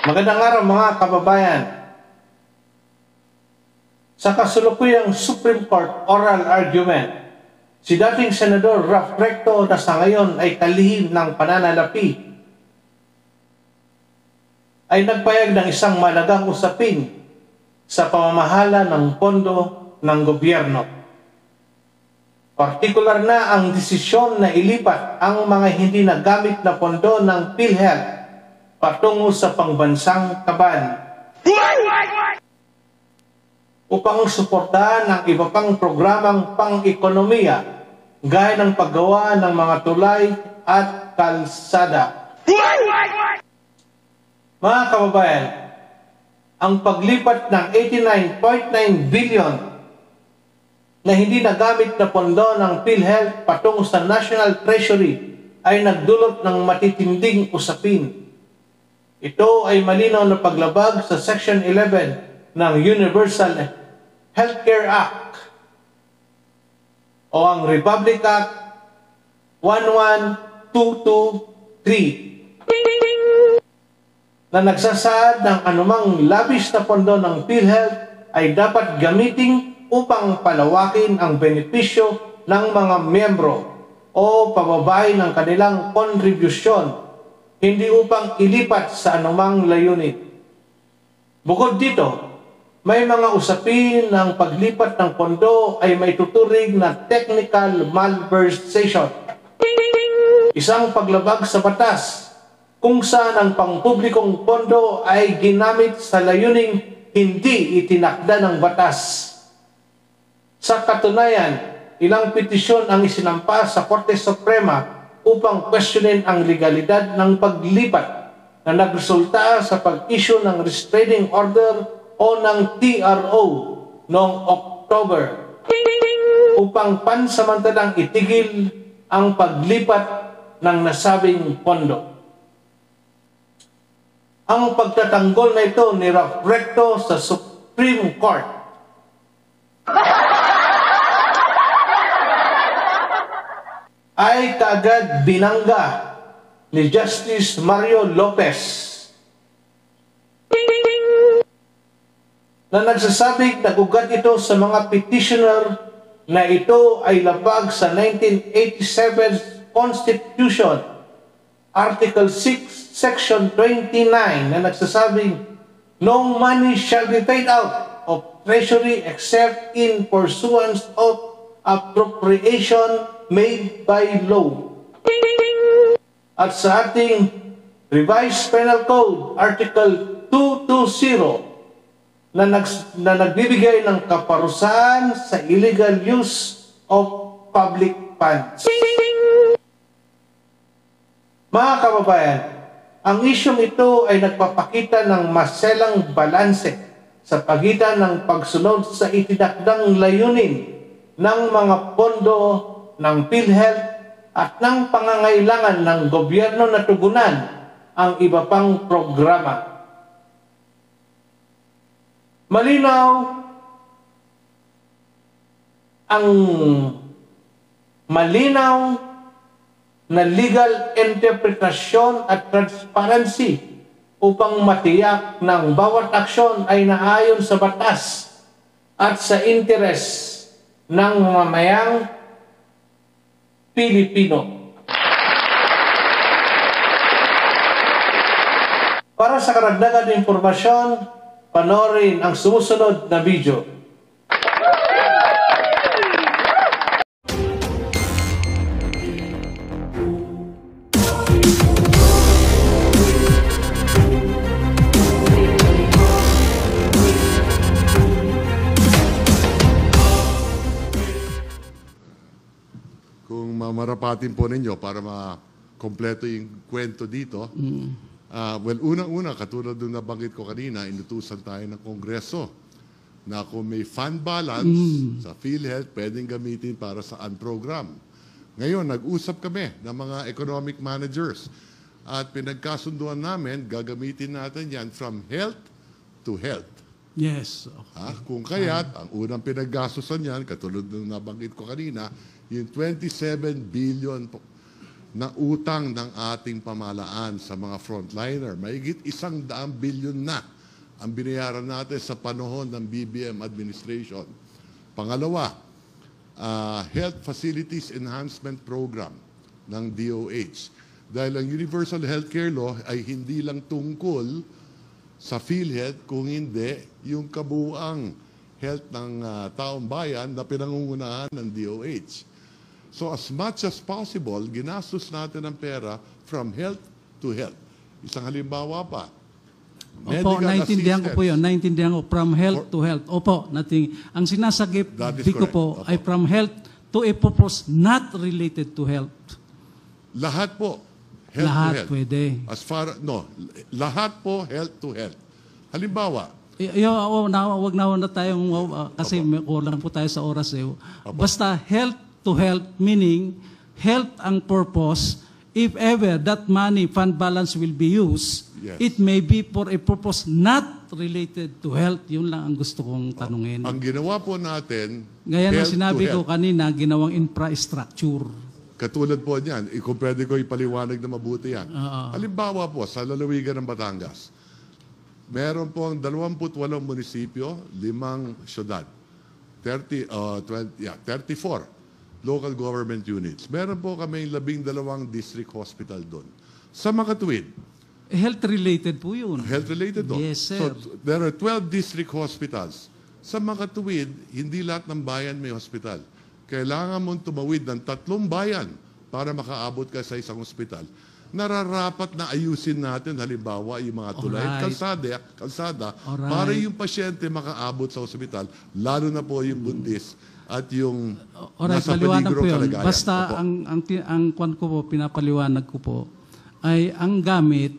Magandang araw mga kababayan. Sa kasulukuyang Supreme Court oral argument, si dating Senador Ralph Recto na sa ngayon ay kalihim ng pananalapi ay nagpayag ng isang malagang usapin sa pamamahala ng pondo ng gobyerno. Partikular na ang desisyon na ilipat ang mga hindi nagamit na pondo ng PhilHealth patungo sa pangbansang kaban upang suportahan ang iba pang programang pang-ekonomiya gaya ng paggawa ng mga tulay at kalsada. Mga kababayan, ang paglipat ng 89.9 billion na hindi nagamit na pondo ng PhilHealth patungo sa National Treasury ay nagdulot ng matitinding usapin. Ito ay malinaw na paglabag sa Section 11 ng Universal Healthcare Act o ang Republic Act 11223 na nagsasaad ng anumang labis na pondo ng PhilHealth ay dapat gamitin upang palawakin ang benepisyo ng mga miyembro o pababain ng kanilang kontribusyon, hindi upang ilipat sa anumang layunin. Bukod dito, may mga usapin ng paglipat ng pondo ay may tuturing na technical malversation, isang paglabag sa batas kung saan ang pangpublikong pondo ay ginamit sa layuning hindi itinakda ng batas. Sa katunayan, ilang petisyon ang isinampa sa Korte Suprema upang questionin ang legalidad ng paglipat na nagresulta sa pag-issue ng restraining order o ng TRO noong October upang pansamantalang itigil ang paglipat ng nasabing pondo. Ang pagtatanggol na ito ni Ralph Recto sa Supreme Court ay kaagad binangga ni Justice Mario Lopez na nagsasabing nagugat ito sa mga petitioner na ito ay labag sa 1987 Constitution, Article 6, Section 29 na nagsasabing, "No money shall be paid out of Treasury except in pursuance of appropriation made by law." At sa ating Revised Penal Code, Article 220, na nagbibigay ng kaparusahan sa illegal use of public funds. Mga kababayan, ang isyong ito ay nagpapakita ng maselang balanse sa pagitan ng pagsunod sa itinakdang layunin ng mga pondo ng PhilHealth at ng pangangailangan ng gobyerno na tugunan ang iba pang programa. Malinaw na legal interpretasyon at transparency upang matiyak ng bawat aksyon ay naayon sa batas at sa interes ng mamayang Pilipino. Para sa karagdagan impormasyon, panoorin ang sumusunod na video. Kung mamarapatin po ninyo para makompleto yung kwento dito, well, unang-una, katulad nung nabanggit ko kanina, inutusan tayo ng Kongreso na kung may fund balance sa PhilHealth, pwedeng gamitin para sa program. Ngayon, nag-usap kami ng mga economic managers at pinagkasunduan namin, gagamitin natin yan from health to health. Yes. Okay. Kung kaya't, ang unang pinaggastusan yan, katulad nung nabanggit ko kanina, yung 27 billion na utang ng ating pamahalaan sa mga frontliner. Mahigit 100 bilyon na ang binayaran natin sa panahon ng BBM administration. Pangalawa, Health Facilities Enhancement Program ng DOH. Dahil ang Universal Healthcare Law ay hindi lang tungkol sa PhilHealth, kung hindi yung kabuuang health ng taong bayan na pinangungunahan ng DOH. So as much as possible, ginastos natin ang pera from health to health. Isang halimbawa pa, Opo, naintindihan ko po yun. Naintindihan ko from health to health. Opo, ang sinasagip ko po ay from health to a purpose not related to health. Lahat po, health Lahat to health. pwede. Lahat po health to health. Halimbawa, Wag na tayong, kasi kulang po tayo sa oras. Basta health to health, meaning health ang purpose. If ever that money fund balance will be used, yes, it may be for a purpose not related to health. Yun lang ang gusto kong tanungin. Ang ginawa po natin, Gaya ng health sinabi to ko health. kanina, ginawang infrastructure. Katulad po niyan, kung pwede ko ipaliwanag na mabuti yan. Halimbawa po, sa lalawigan ng Batangas, meron po ang 28 munisipyo, 5 syudad, 34 local government units. Meron po kami 12 district hospital doon. Sa Makatuwid, Health-related po yun. health-related doon. Yes, sir. So, there are 12 district hospitals. Sa Makatuwid, hindi lahat ng bayan may hospital. Kailangan mong tumawid ng 3 bayan para makaabot ka sa isang hospital. Nararapat na ayusin natin, halimbawa, yung mga tulay at kalsada para yung pasyente makaabot sa hospital, lalo na po yung buntis at yung nasa peligro kalagayan. Basta ang kwan ko po, pinapaliwanag ko po, ay ang gamit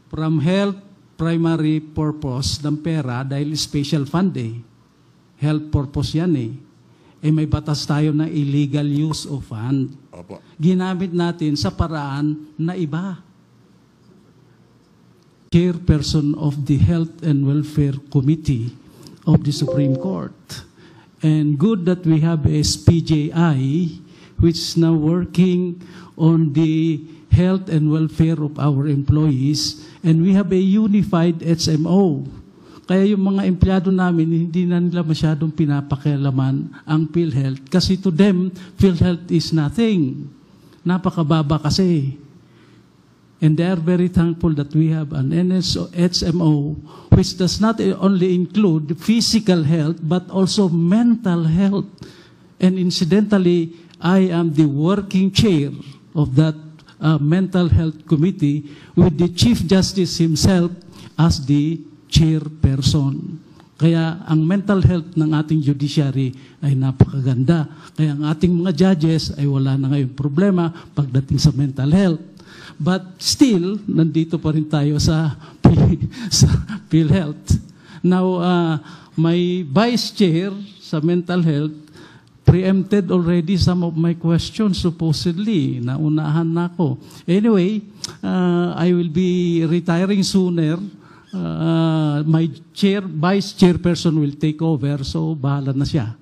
from health primary purpose ng pera dahil special fund Health purpose yan may batas tayo na illegal use of fund. Opo. Ginamit natin sa paraan na iba. Chairperson of the Health and Welfare Committee of the Supreme Court. And good that we have a SPJI which is now working on the health and welfare of our employees, and we have a unified HMO. Kaya yung mga empleyado namin, hindi na nila masyadong pinapakialaman ang PhilHealth kasi to them, PhilHealth is nothing. Napakababa kasi. And they are very thankful that we have an HMO which does not only include physical health but also mental health. And incidentally, I am the working chair of that mental health committee with the Chief Justice himself as the chairperson. Kaya ang mental health ng ating judiciary ay napakaganda. Kaya ang ating mga judges ay wala na ngayong problema pagdating sa mental health. But still, nandito pa rin tayo sa PhilHealth. Now, my vice chair sa mental health preempted already some of my questions, supposedly. Naunahan na ako. Anyway, I will be retiring sooner. My vice chairperson will take over, so bahala na siya.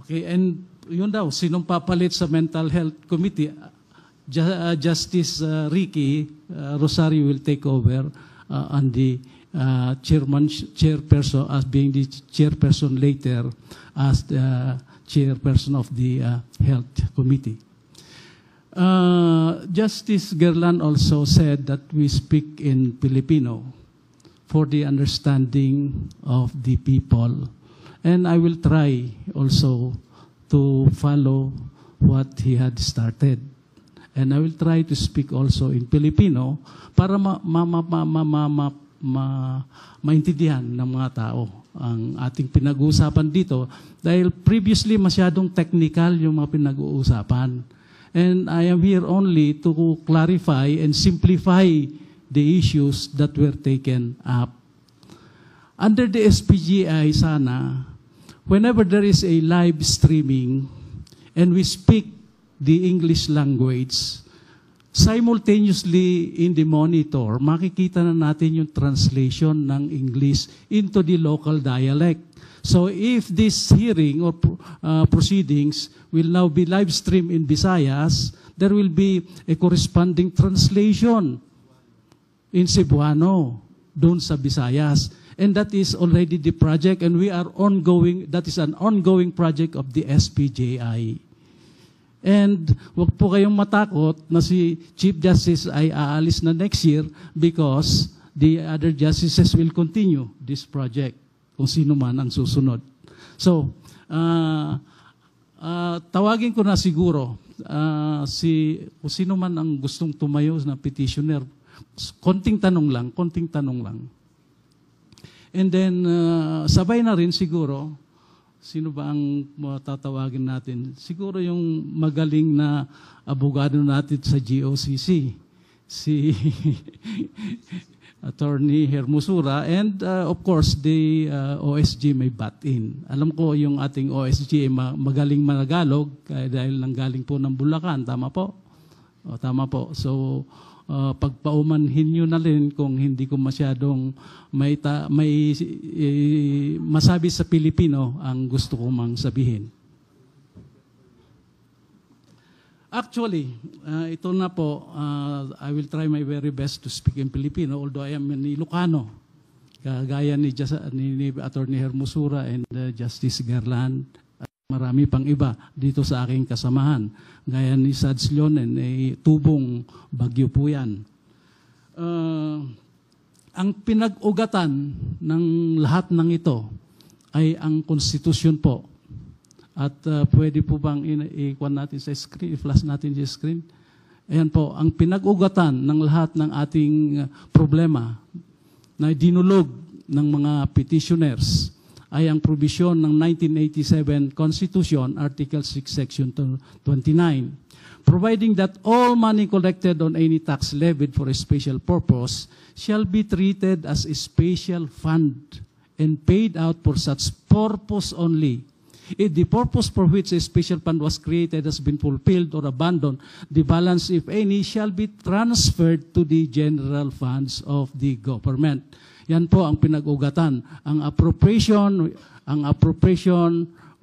Okay, and yun daw, sinong papalit sa mental health committee? Justice Ricky Rosario will take over on the chairperson, as being the chairperson later as the chairperson of the health committee. Justice Gerlan also said that we speak in Filipino for the understanding of the people. And I will try also to follow what he had started. And I will try to speak also in Filipino para maintindihan ng mga tao ang ating pinag-uusapan dito. Dahil previously masyadong technical yung mga pinag-uusapan. And I am here only to clarify and simplify the issues that were taken up. Under the SPGI sana, whenever there is a live streaming and we speak the English language, simultaneously in the monitor, makikita na natin yung translation ng English into the local dialect. So if this hearing or proceedings will now be live streamed in Visayas, there will be a corresponding translation in Cebuano, doon sa Visayas. And that is already the project, and we are ongoing, that is an ongoing project of the SPJI. And wag po kayong matakot na si Chief Justice ay aalis na next year because the other justices will continue this project, kung sino man ang susunod. So, tawagin ko na siguro kung sino man ang gustong tumayo na petitioner. Konting tanong lang. And then, sabay na rin siguro, sino ba ang tatawagin natin? Siguro yung magaling na abogado natin sa GOCC, si Attorney Hermosura, and of course, the OSG may butt in. Alam ko yung ating OSG ay magaling managalog dahil nanggaling po ng Bulacan. Tama po? O, tama po. So, pagpaumanhin nyo na rin kung hindi ko masyadong may masabi sa Pilipino ang gusto ko mang sabihin. Actually, ito na po, I will try my very best to speak in Filipino, although I am an Ilocano, kagaya ni Attorney Hermosura and Justice Garland. Marami pang iba dito sa aking kasamahan. Gaya ni Sads Leonen, tubong bagyo po yan. Ang pinag-ugatan ng lahat ng ito ay ang konstitusyon po. At pwede po bang i-kuan natin sa screen, i-flash natin sa screen? Ayan po, ang pinag-ugatan ng lahat ng ating problema na dinulog ng mga petitioners ay ang provision ng 1987 Constitution, Article 6, Section 29, providing that all money collected on any tax levied for a special purpose shall be treated as a special fund and paid out for such purpose only. If the purpose for which a special fund was created has been fulfilled or abandoned, the balance, if any, shall be transferred to the general funds of the government. Yan po ang pinag-ugatan. Ang appropriation,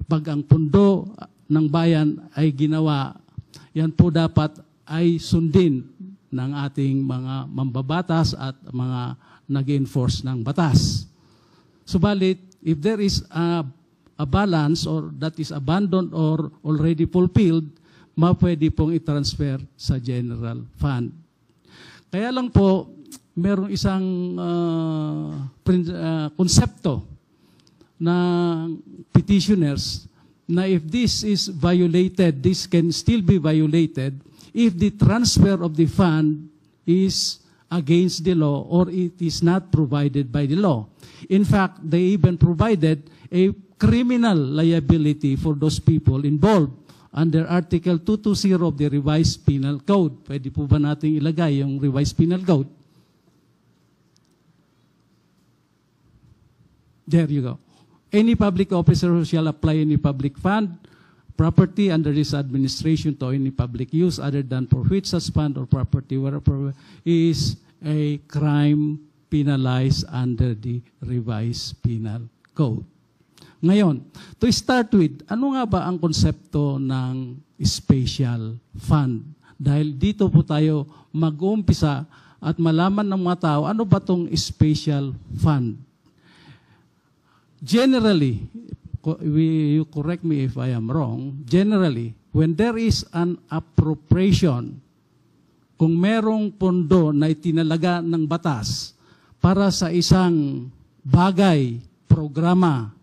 pag ang pundo ng bayan ay ginawa, yan po dapat ay sundin ng ating mga mambabatas at mga nag-enforce ng batas. Subalit, if there is a balance or that is abandoned or already fulfilled, mapwede pong i-transfer sa general fund. Kaya lang po, merong isang konsepto na petitioners na if this is violated, this can still be violated if the transfer of the fund is against the law or it is not provided by the law. In fact, they even provided a criminal liability for those people involved under Article 220 of the Revised Penal Code. Pwede po ba natin ilagay yung Revised Penal Code? There you go. Any public officer who shall apply any public fund, property under this administration to any public use other than for which such fund or property wherever is a crime penalized under the Revised Penal Code. Ngayon, to start with, ano nga ba ang konsepto ng special fund? Dahil dito po tayo mag-uumpisa at malaman ng mga tao, ano ba itong special fund? Generally, you correct me if I am wrong, generally, when there is an appropriation, kung merong pondo na itinalaga ng batas para sa isang bagay, programa,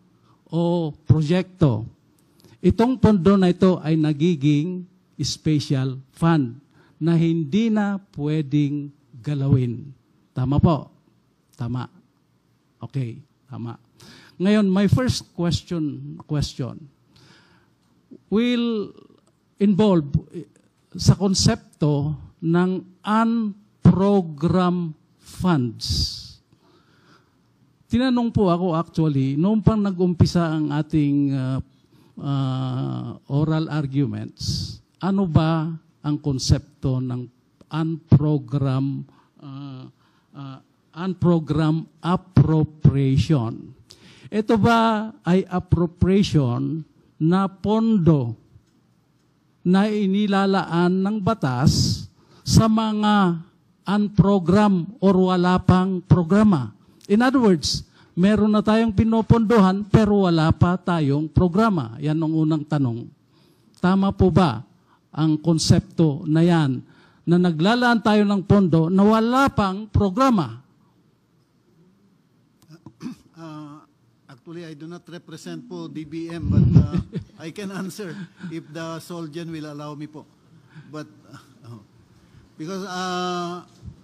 o proyekto, itong pondo na ito ay nagiging special fund na hindi na pwedeng galawin. Tama po? Tama. Okay, tama. Ngayon, my first question will involve sa konsepto ng unprogrammed funds. Tinanong po ako actually, noong pang nag-umpisa ang ating oral arguments, ano ba ang konsepto ng unprogrammed appropriation? Ito ba ay appropriation na pondo na inilalaan ng batas sa mga unprogram or wala pang programa? In other words, meron na tayong pinopondohan pero wala pa tayong programa. Yan ang unang tanong. Tama po ba ang konsepto na yan, na naglalaan tayo ng pondo na wala pang programa? Actually, I do not represent po DBM, but I can answer if the Solgen will allow me po. But, because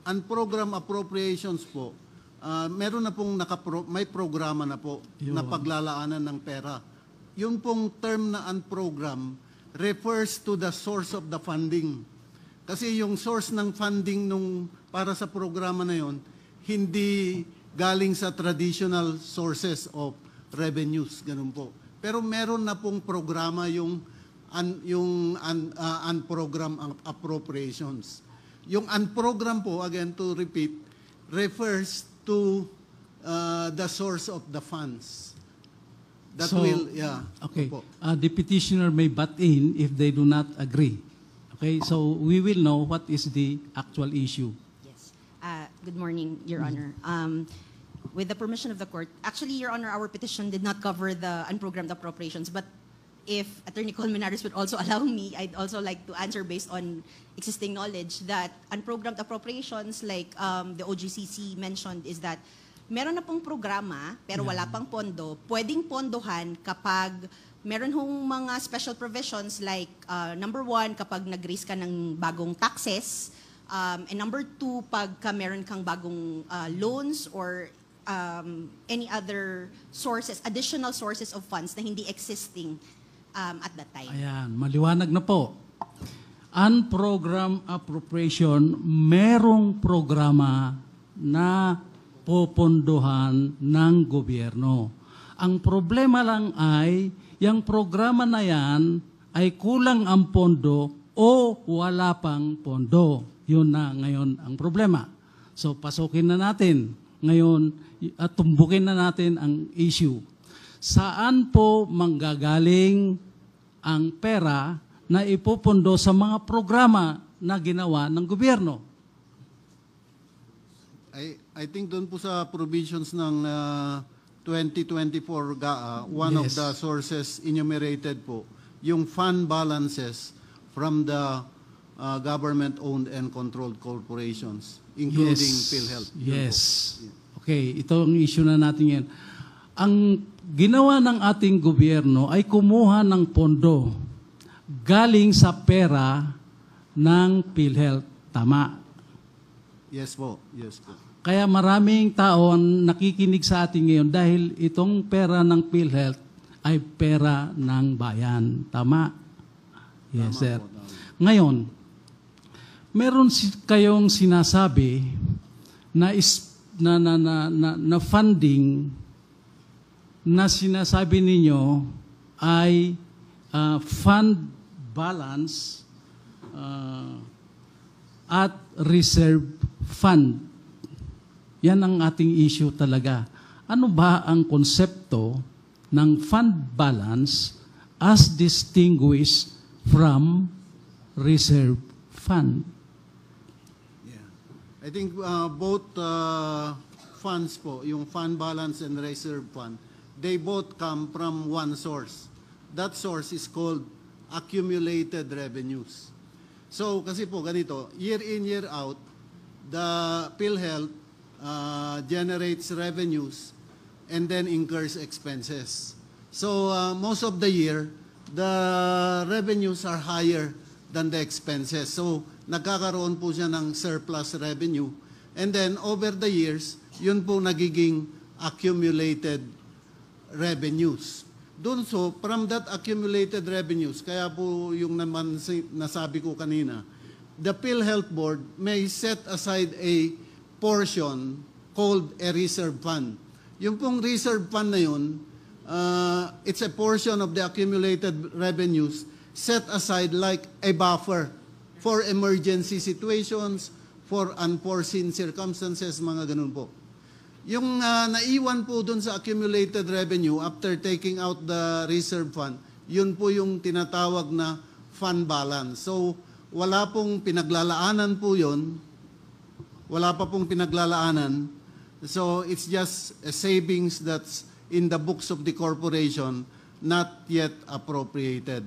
unprogram appropriations po, meron na pong may programa na po na paglalaanan ng pera. Yung pong term na unprogram refers to the source of the funding. Kasi yung source ng funding para sa programa na yon, hindi galing sa traditional sources of revenues, ganun po. Pero meron na pong programa yung unprogram appropriations. Yung unprogram po, again to repeat, refers to the source of the funds. That So, will, yeah. Okay. Opo. The petitioner may butt in if they do not agree. Okay, so we will know what is the actual issue. Yes. Good morning, Your Honor. With the permission of the court, actually, Your Honor, our petition did not cover the unprogrammed appropriations, but if Attorney Colmenares would also allow me, I'd also like to answer based on existing knowledge that unprogrammed appropriations, like the OGCC mentioned, is that meron na pong programa, pero wala pang pondo. Pwedeng pondohan kapag meron hong mga special provisions like number 1, kapag nag-raise ka ng bagong taxes, and number 2, pagka meron kang bagong loans or any other sources, additional sources of funds na hindi existing at that time. Ayan, maliwanag na po. Unprogrammed appropriation, merong programa na popondohan ng gobyerno. Ang problema lang ay, yung programa na yan ay kulang ang pondo o wala pang pondo. Yun na ngayon ang problema. So pasukin na natin ngayon at tumbukin na natin ang issue. Saan po manggagaling ang pera na ipopondo sa mga programa na ginawa ng gobyerno? I think doon po sa provisions ng 2024 GAA, one of Yes. the sources enumerated po, yung fund balances from the government-owned and controlled corporations, including PhilHealth. Yun Yes. po. Okay, ito ang issue na natin ngayon. Ang ginawa ng ating gobyerno ay kumuha ng pondo galing sa pera ng PhilHealth. Tama. Yes po, yes po. Kaya maraming tao ang nakikinig sa atin ngayon dahil itong pera ng PhilHealth ay pera ng bayan. Tama? Yes, Tama sir. po, tama. Ngayon, meron kayong sinasabi na funding na sinasabi ninyo ay fund balance at reserve fund. Yan ang ating issue talaga. Ano ba ang konsepto ng fund balance as distinguished from reserve fund? Yeah. I think both funds po, yung fund balance and reserve fund, they both come from one source. That source is called accumulated revenues. So kasi po ganito, year in, year out, the PhilHealth generates revenues and then incurs expenses. So most of the year, the revenues are higher than the expenses. So nagkakaroon po siya ng surplus revenue. And then over the years, yun po nagiging accumulated revenues. Doon so, from that accumulated revenues, kaya po yung naman nasabi ko kanina, the PhilHealth Board may set aside a portion called a reserve fund. Yung pong reserve fund na yun, it's a portion of the accumulated revenues set aside like a buffer for emergency situations, for unforeseen circumstances, mga ganun po. Yung naiwan po dun sa accumulated revenue after taking out the reserve fund, yun po yung tinatawag na fund balance. So, wala pong pinaglalaanan po yun. Wala pa pong pinaglalaanan. So, it's just a savings that's in the books of the corporation, not yet appropriated.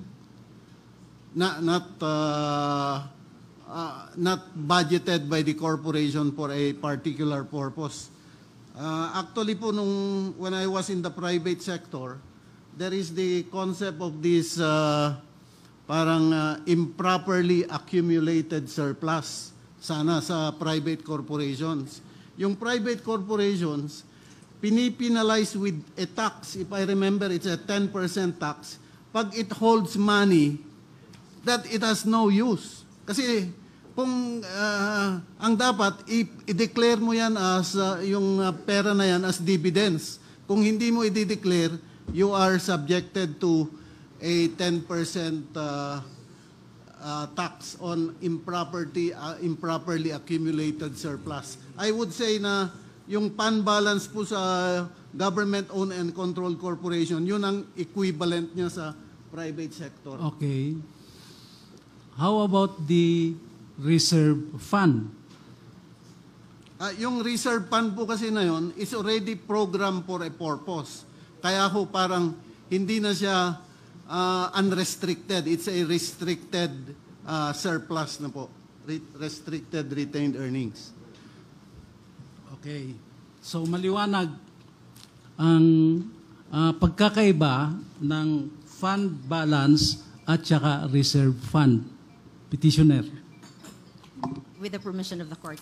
Not budgeted by the corporation for a particular purpose. Actually po, when I was in the private sector, there is the concept of this improperly accumulated surplus sana sa private corporations. Yung private corporations, pinipenalize with a tax. If I remember, it's a 10% tax. Pag it holds money that it has no use. Kasi kung ang dapat, i-declare mo yan as yung pera na yan as dividends. Kung hindi mo i-declare, you are subjected to a 10% tax on improperly accumulated surplus. I would say na yung fund balance po sa government-owned and controlled corporation, yun ang equivalent niya sa private sector. Okay. How about the reserve fund? Yung reserve fund po kasi na yun is already programmed for a purpose. Kaya ho parang hindi na siya unrestricted. It's a restricted surplus na po. Restricted retained earnings. Okay. So maliwanag ang pagkakaiba ng fund balance at saka reserve fund. Petitioner. With the permission of the court.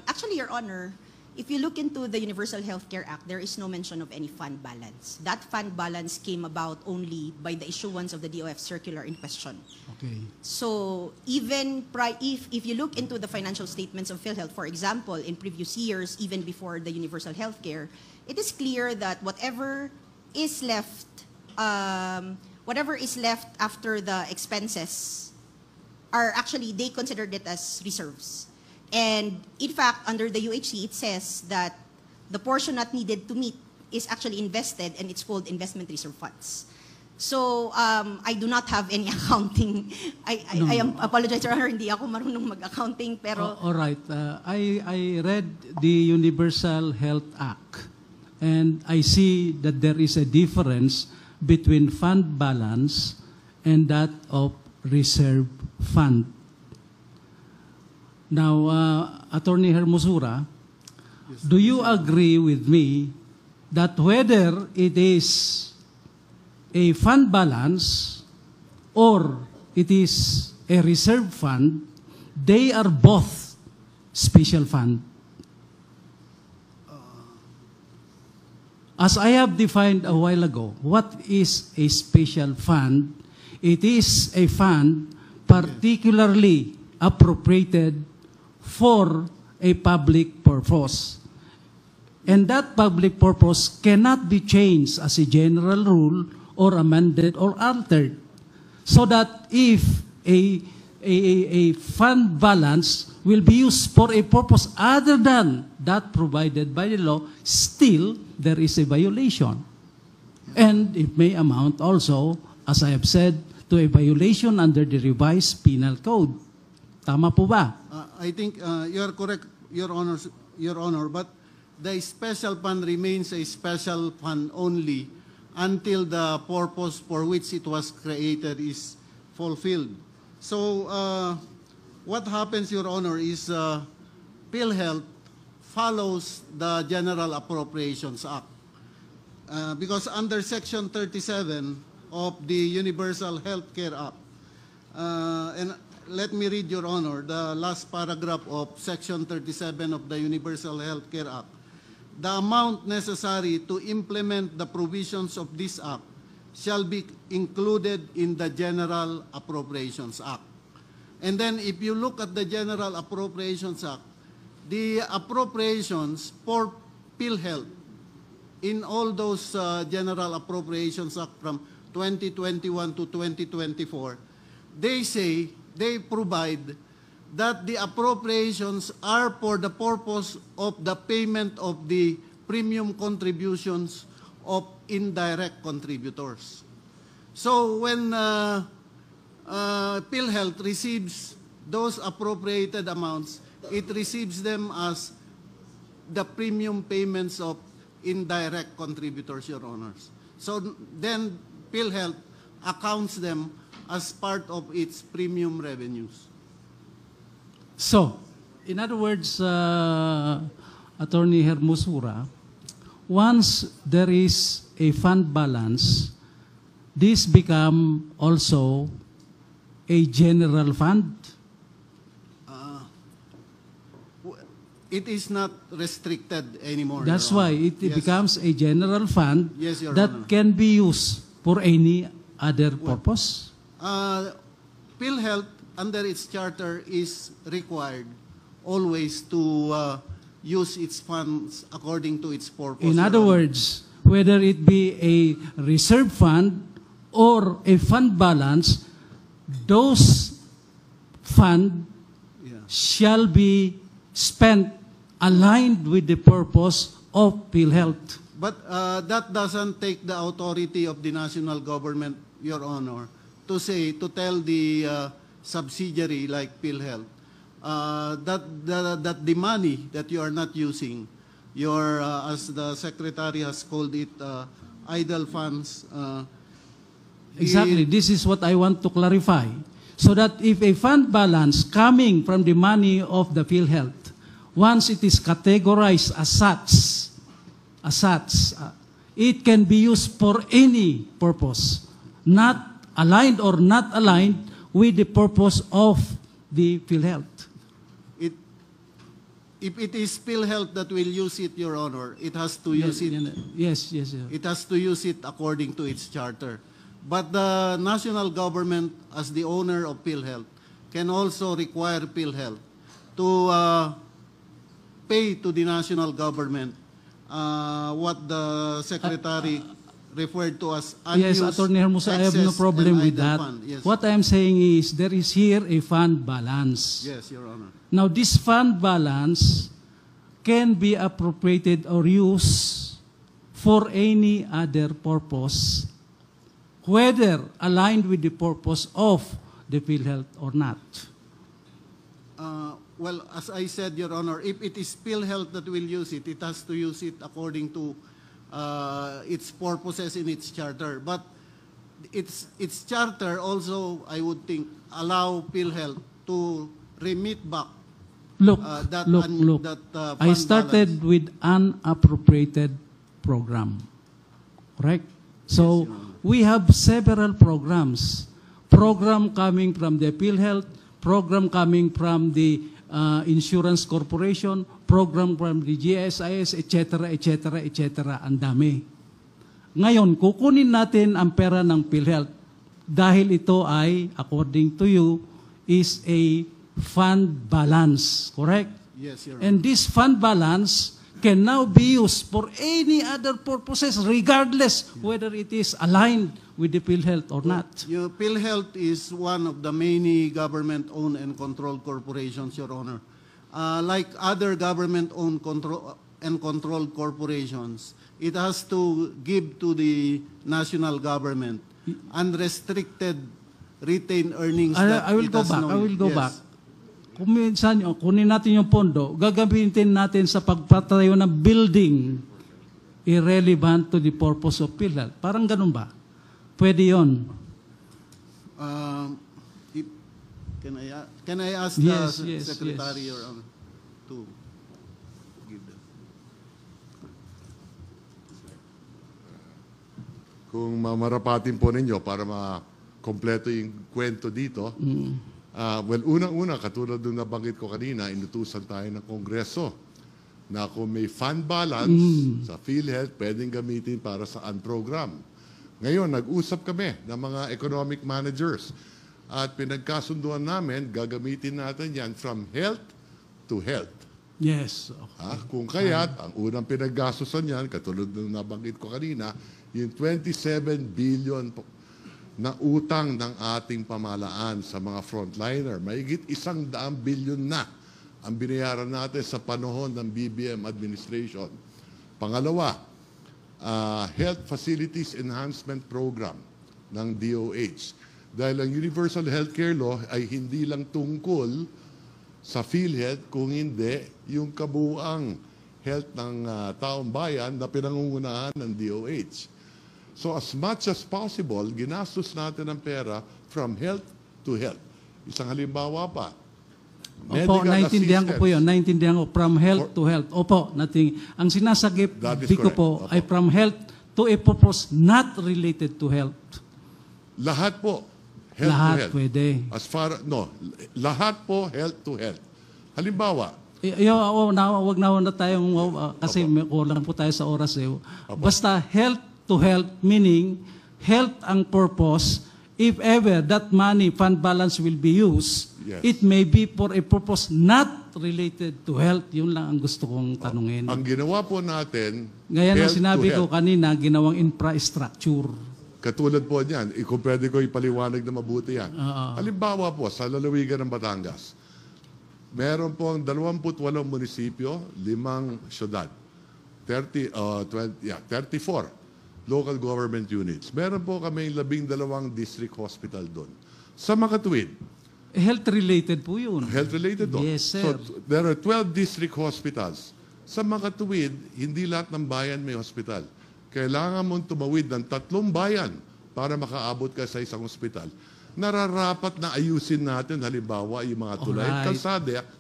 Actually, Your Honor, if you look into the Universal Healthcare Act, there is no mention of any fund balance. That fund balance came about only by the issuance of the DOF circular in question. Okay. So even if you look into the financial statements of PhilHealth, for example, in previous years, even before the Universal Healthcare, it is clear that whatever is left after the expenses are actually, they considered it as reserves. And in fact, under the UHC, it says that the portion not needed to meet is actually invested, and it's called investment reserve funds. So I do not have any accounting. I apologize, Your Honor, hindi ako marunong mag-accounting, pero... All right. I read the Universal Health Act, and I see that there is a difference between fund balance and that of reserve fund. Now, Attorney Hermosura, do you agree with me that whether it is a fund balance or it is a reserve fund, they are both special fund? As I have defined a while ago, what is a special fund? It is a fund particularly appropriated for a public purpose. And that public purpose cannot be changed as a general rule or amended or altered. So that if a fund balance will be used for a purpose other than that provided by the law, still there is a violation. And it may amount also, as I have said, to a violation under the revised penal code. Tama po ba? I think you're correct, Your Honor, but the special fund remains a special fund only until the purpose for which it was created is fulfilled. So what happens, Your Honor, is PhilHealth follows the General Appropriations Act. Because under Section 37 of the Universal Healthcare Act, and let me read, Your Honor, the last paragraph of Section 37 of the Universal Healthcare Act. The amount necessary to implement the provisions of this Act shall be included in the General Appropriations Act. And then if you look at the General Appropriations Act, the appropriations for PhilHealth in all those General Appropriations Act from 2021 to 2024, they provide that the appropriations are for the purpose of the payment of the premium contributions of indirect contributors. So when PhilHealth receives those appropriated amounts, it receives them as the premium payments of indirect contributors, Your Honors. So then PhilHealth accounts them as part of its premium revenues. So, in other words, Attorney Hermosura, once there is a fund balance, this become also a general fund. It is not restricted anymore. That's Your why Honor. it Yes. becomes a general fund Yes, Your that Honor. can be used for any other purpose. PhilHealth, under its charter, is required always to use its funds according to its purpose. In Your other Honor. words, whether it be a reserve fund or a fund balance, those fund Yeah. shall be spent aligned with the purpose of PhilHealth. But that doesn't take the authority of the national government, Your Honor, to tell the subsidiary like PhilHealth that the money that you are not using, as the Secretary has called it, idle funds. Exactly. This is what I want to clarify. So that if a fund balance coming from the money of the PhilHealth, once it is categorized as such, it can be used for any purpose, not aligned or not aligned with the purpose of the PhilHealth. If it is PhilHealth that will use it, Your Honor, it has to use it. Yes. It has to use it according to its charter. But the national government, as the owner of PhilHealth, can also require PhilHealth to pay to the national government what the Secretary referred to as Yes, unused Attorney Hermosa, I have no excess problem and with idle that. fund. Yes. What I am saying is there is here a fund balance. Yes, Your Honor. Now, this fund balance can be appropriated or used for any other purpose, whether aligned with the purpose of the PhilHealth or not. Well, as I said, Your Honor, if it is PhilHealth that will use it, it has to use it according to its purposes in its charter. But its charter also, I would think, allow PhilHealth to remit back Look, that I fund started balance. with unappropriated program. Correct? So, we have several programs. Program coming from the PhilHealth, program coming from the Insurance Corporation, program from the GSIS, etc., etc., etc. Ang dami. Ngayon, kukunin natin ang pera ng PhilHealth dahil ito ay, according to you, is a fund balance. Correct? Yes, Your Honor. And this fund balance can now be used for any other purposes, regardless whether it is aligned with the PhilHealth or not. PhilHealth is one of the many government-owned and controlled corporations, Your Honor. Like other government-owned and controlled corporations, it has to give to the national government unrestricted retained earnings that I will it go has back. no- I will go yes. back. Kung minsan, kunin natin yung pondo, gagamitin natin sa pagpatayo ng building irrelevant to the purpose of PhilHealth. Parang ganun ba? Pwede yun. Can I ask Yes, the yes, Secretary, yes. Your Honor, to give that? Kung mamarapatin po ninyo para makompleto yung kwento dito, well, unang-una, katulad ng nabanggit ko kanina, inutusan tayo ng Kongreso na kung may fund balance sa PhilHealth, pwedeng gamitin para sa program. Ngayon, nag-usap kami ng mga economic managers at pinagkasunduan namin, gagamitin natin yan from health to health. Yes. Okay. Kung kaya't, ang unang pinaggastusan yan, katulad ng nabanggit ko kanina, yung 27 billion na utang ng ating pamahalaan sa mga frontliner. Mahigit 100 billion na ang binayaran natin sa panahon ng BBM administration Pangalawa, Health Facilities Enhancement Program ng DOH. Dahil ang Universal Healthcare Law ay hindi lang tungkol sa PhilHealth, kung hindi yung kabuuang health ng taong bayan na pinangungunahan ng DOH. So as much as possible, ginastos natin ang pera from health to health. Isang halimbawa pa, Opo, naintindihan ko po yun. Naintindihan ko from health to health. Opo, ang sinasagip That is ko correct. po Opo. ay from health to a purpose not related to health. Lahat po, health Lahat to health. pwede. Lahat po health to health. Halimbawa, Wag na tayong, kasi may kulang po tayo sa oras. Basta health to health, meaning health ang purpose. If ever that money, fund balance will be used, Yes. it may be for a purpose not related to health. Yun lang ang gusto kong tanungin. ang ginawa po natin, Gaya ng health sinabi to ko health. kanina, ginawang infrastructure. Katulad po niyan, kung pwede ko ipaliwanag na mabuti yan. Halimbawa po, sa lalawigan ng Batangas, meron po ang 28 munisipyo, 5 syudad, 34 local government units. Meron po kami 12 district hospital doon. Sa Makatuwid, Health-related po yun. health-related to. Yes, sir. So, there are 12 district hospitals. Sa Makatuwid, hindi lahat ng bayan may hospital. Kailangan mong tumawid ng 3 bayan para makaabot ka sa isang hospital. Nararapat na ayusin natin, halimbawa, yung mga tulay, Alright.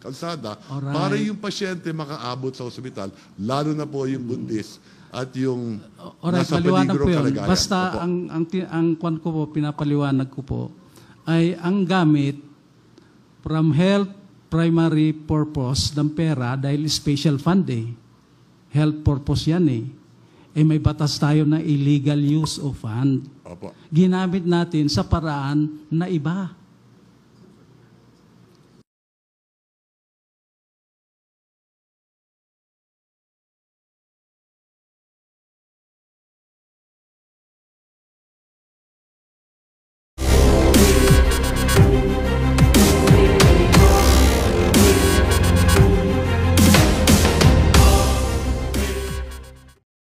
kalsada, Alright. para yung pasyente makaabot sa ospital, lalo na po yung bundis at yung Alright, nasa paliwanag paligrong po yun. kalagayan. Basta Opo. ang kwan ko po, pinapaliwanag ko po, ay ang gamit from health primary purpose ng pera dahil special fund Health purpose yan may batas tayo na illegal use of fund. Opo. Ginamit natin sa paraan na iba.